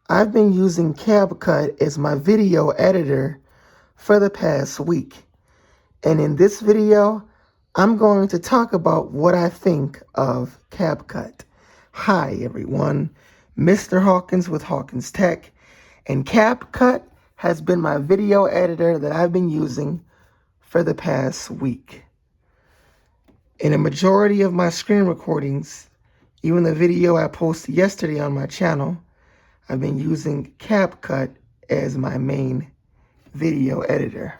I've been using CapCut as my video editor for the past week. And in this video, I'm going to talk about what I think of CapCut. Hi everyone, Mr. Hawkins with Hawkins Tech, and CapCut has been my video editor that I've been using for the past week. In a majority of my screen recordings, even the video I posted yesterday on my channel, I've been using CapCut as my main video editor.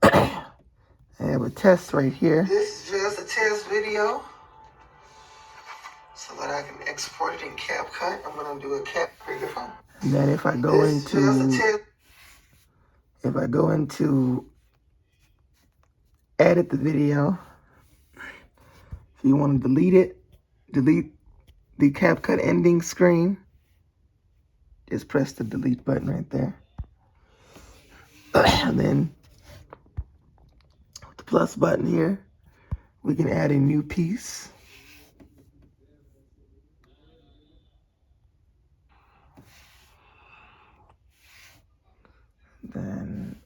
I have a test right here. This is just a test video so that I can export it in CapCut. I'm going to do a speakerphone. And then if I go into edit the video, if you want to delete the CapCut ending screen, just press the delete button right there. And then with the plus button here, we can add a new piece. Then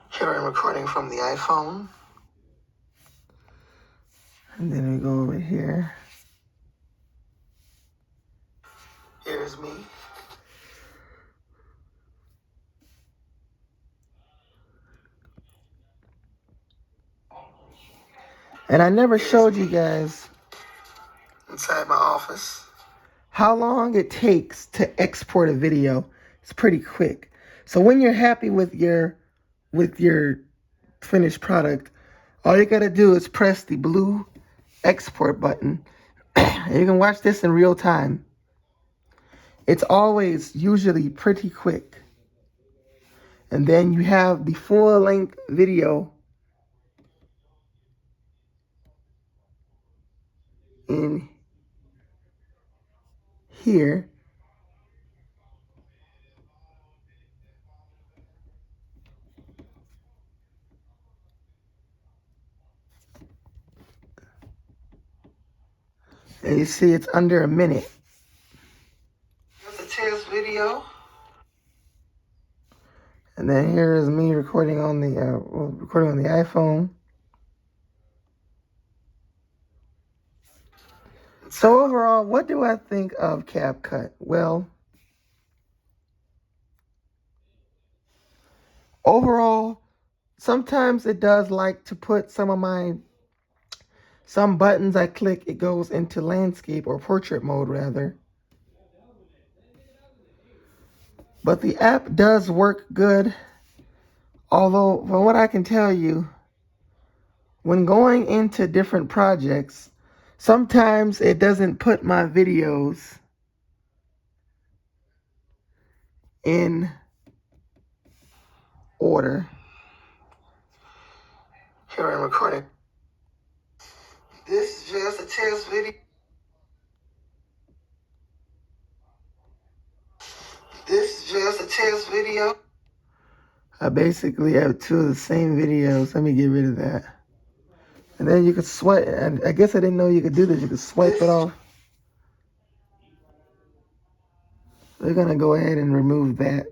here I'm recording from the iPhone. And then we go over here. Here's me. And I never showed you guys inside my office how long it takes to export a video. It's pretty quick. So when you're happy with your finished product, all you gotta do is press the blue export button. And you can watch this in real time. It's always usually pretty quick. And then you have the full-length video in here. And you see it's under a minute. That's a test video. And then here is me recording on the iPhone. So overall, what do I think of CapCut? Well, overall, sometimes it does like to put some buttons I click, it goes into landscape or portrait mode rather. But the app does work good. Although, from what I can tell you, when going into different projects, sometimes it doesn't put my videos in order. Here I'm recording. This is just a test video. This is just a test video. I basically have two of the same videos. Let me get rid of that. And then you could swipe, and I guess I didn't know you could do this. You could swipe it off. We're gonna go ahead and remove that.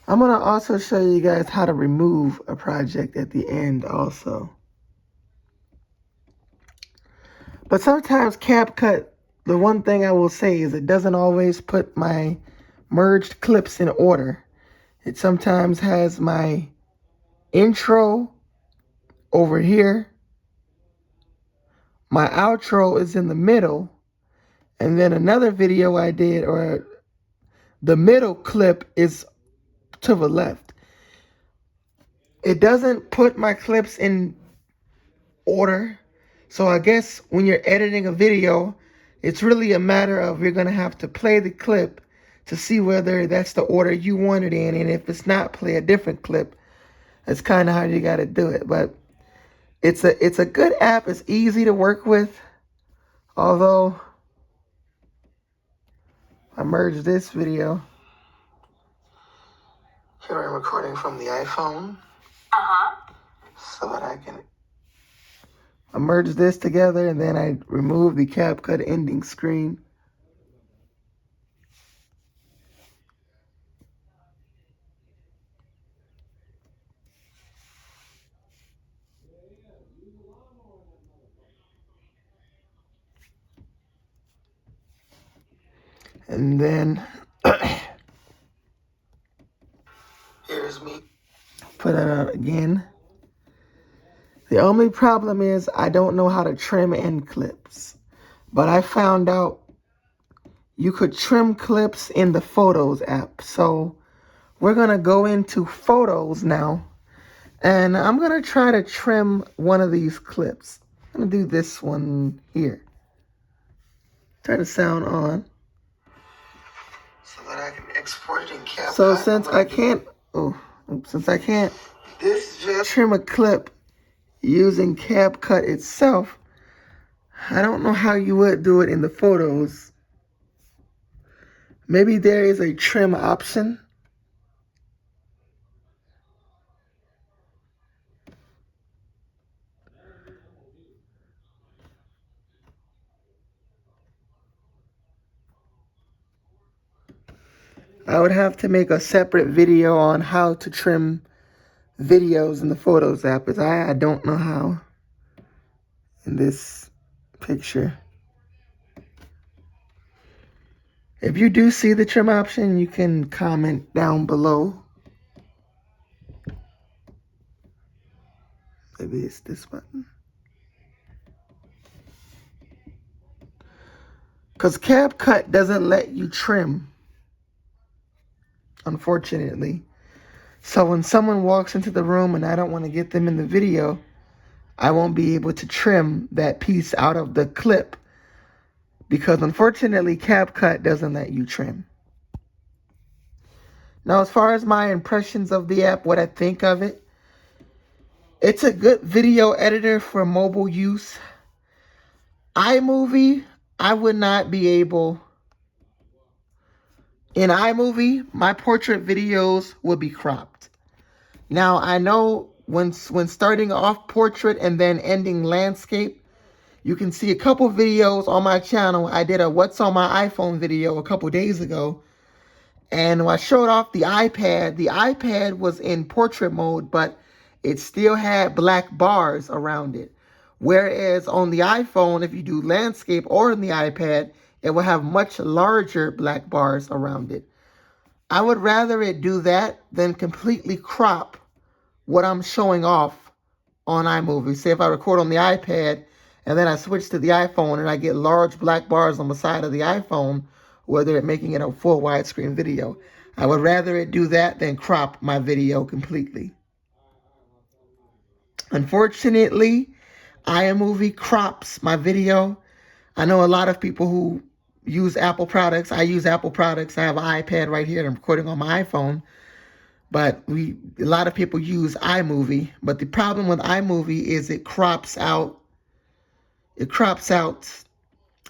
I'm gonna also show you guys how to remove a project at the end also. But sometimes CapCut, the one thing I will say is it doesn't always put my merged clips in order. It sometimes has my intro over here. My outro is in the middle. And then another video I did, or the middle clip is to the left. It doesn't put my clips in order. So I guess when you're editing a video, it's really a matter of you're going to have to play the clip to see whether that's the order you want it in. And if it's not, play a different clip. That's kind of how you got to do it. But It's a good app. It's easy to work with. Although I merged this video. Here I'm recording from the iPhone. So that I can merge this together, and then I remove the CapCut ending screen. And then here's me. Put it out again. The only problem is I don't know how to trim end clips. But I found out you could trim clips in the Photos app. So we're going to go into Photos now. And I'm going to try to trim one of these clips. I'm going to do this one here. Turn the sound on. So that I can export it in CapCut. So since I can't trim a clip using CapCut itself, I don't know how you would do it in the Photos. Maybe there is a trim option. I would have to make a separate video on how to trim videos in the Photos app, because I don't know how in this picture. If you do see the trim option, you can comment down below. Maybe it's this button. Because CapCut doesn't let you trim, unfortunately. So when someone walks into the room and I don't want to get them in the video, I won't be able to trim that piece out of the clip. Because unfortunately, CapCut doesn't let you trim. Now, as far as my impressions of the app, what I think of it, it's a good video editor for mobile use. iMovie, I would not be able. In iMovie, my portrait videos would be cropped. Now, I know when starting off portrait and then ending landscape, you can see a couple videos on my channel. I did a What's on My iPhone video a couple days ago. And when I showed off the iPad was in portrait mode, but it still had black bars around it. Whereas on the iPhone, if you do landscape or on the iPad, it will have much larger black bars around it. I would rather it do that than completely crop what I'm showing off on iMovie. Say if I record on the iPad and then I switch to the iPhone and I get large black bars on the side of the iPhone, whether it's making it a full widescreen video. I would rather it do that than crop my video completely. Unfortunately, iMovie crops my video. I know a lot of people who use Apple products. I use Apple products. I have an iPad right here. I'm recording on my iPhone. But a lot of people use iMovie. But the problem with iMovie is it crops out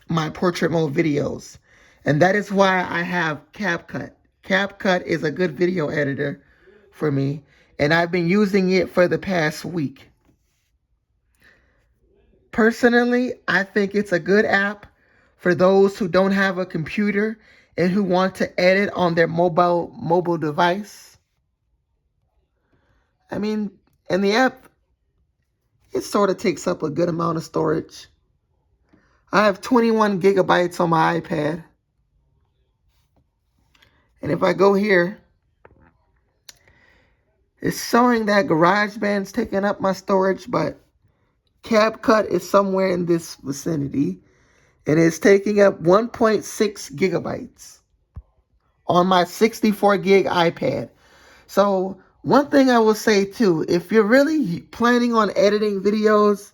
my portrait mode videos. And that is why I have CapCut. CapCut is a good video editor for me. And I've been using it for the past week. Personally, I think it's a good app for those who don't have a computer and who want to edit on their mobile device. I mean, and the app, it sort of takes up a good amount of storage. I have 21 gigabytes on my iPad. And if I go here, it's showing that GarageBand's taking up my storage, but CapCut is somewhere in this vicinity. And it's taking up 1.6 gigabytes on my 64 gig iPad. So one thing I will say too, if you're really planning on editing videos,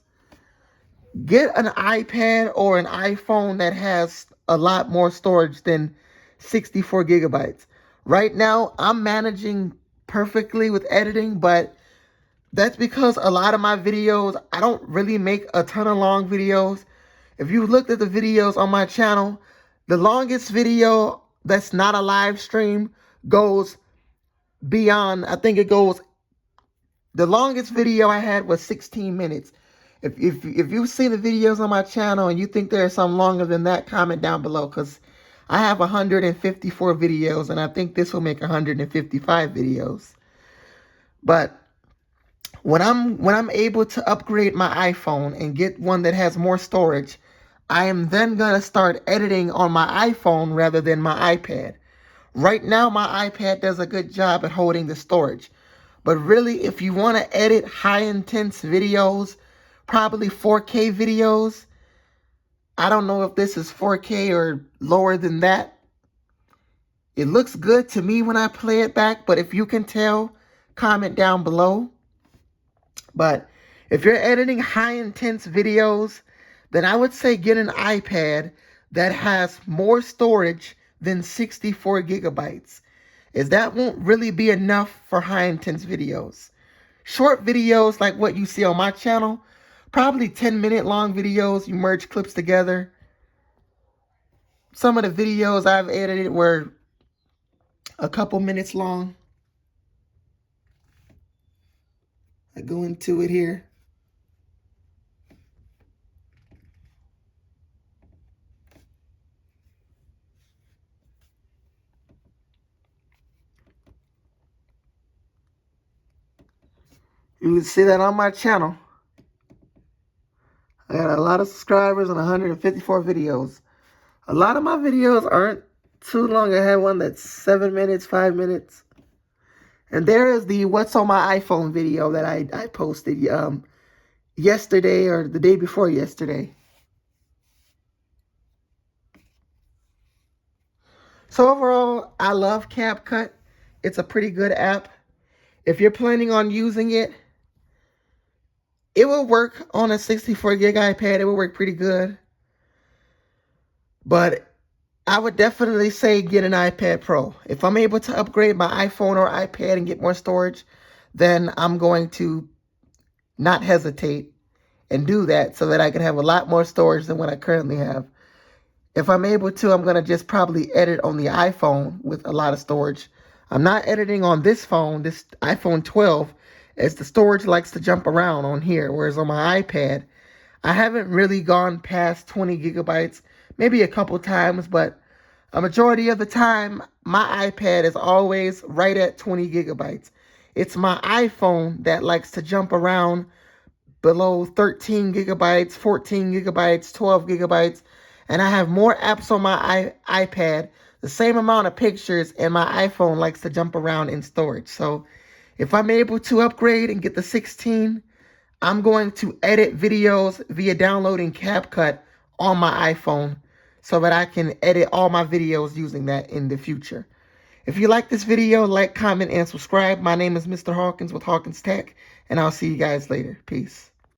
get an iPad or an iPhone that has a lot more storage than 64 gigabytes. Right now, I'm managing perfectly with editing, but That's because a lot of my videos, I don't really make a ton of long videos. If you looked at the videos on my channel, the longest video that's not a live stream goes beyond, I think it goes, the longest video I had was 16 minutes. If you've seen the videos on my channel and you think there's some longer than that, comment down below, because I have 154 videos and I think this will make 155 videos. But when I'm able to upgrade my iPhone and get one that has more storage, I am then going to start editing on my iPhone rather than my iPad. Right now, my iPad does a good job at holding the storage. But really, if you want to edit high-intense videos, probably 4K videos, I don't know if this is 4K or lower than that. It looks good to me when I play it back, but if you can tell, comment down below. But if you're editing high-intense videos, then I would say get an iPad that has more storage than 64 gigabytes. As that won't really be enough for high-intense videos. Short videos like what you see on my channel, probably 10-minute long videos, you merge clips together. Some of the videos I've edited were a couple minutes long. I go into it here. You can see that on my channel. I got a lot of subscribers and 154 videos. A lot of my videos aren't too long. I had one that's 7 minutes, 5 minutes. And there is the What's on My iPhone video that I posted yesterday or the day before yesterday. So overall, I love CapCut. It's a pretty good app. If you're planning on using it, it will work on a 64 gig iPad. It will work pretty good. But I would definitely say get an iPad Pro. If I'm able to upgrade my iPhone or iPad and get more storage, then I'm going to not hesitate and do that so that I can have a lot more storage than what I currently have. If I'm able to, I'm going to just probably edit on the iPhone with a lot of storage. I'm not editing on this phone, this iPhone 12, as the storage likes to jump around on here, whereas on my iPad, I haven't really gone past 20 gigabytes, maybe a couple times, but a majority of the time, my iPad is always right at 20 gigabytes. It's my iPhone that likes to jump around below 13 gigabytes, 14 gigabytes, 12 gigabytes, and I have more apps on my iPad, the same amount of pictures, and my iPhone likes to jump around in storage. So if I'm able to upgrade and get the 16, I'm going to edit videos via downloading CapCut on my iPhone so that I can edit all my videos using that in the future. If you like this video, like, comment, and subscribe. My name is Mr. Hawkins with Hawkins Tech, and I'll see you guys later. Peace.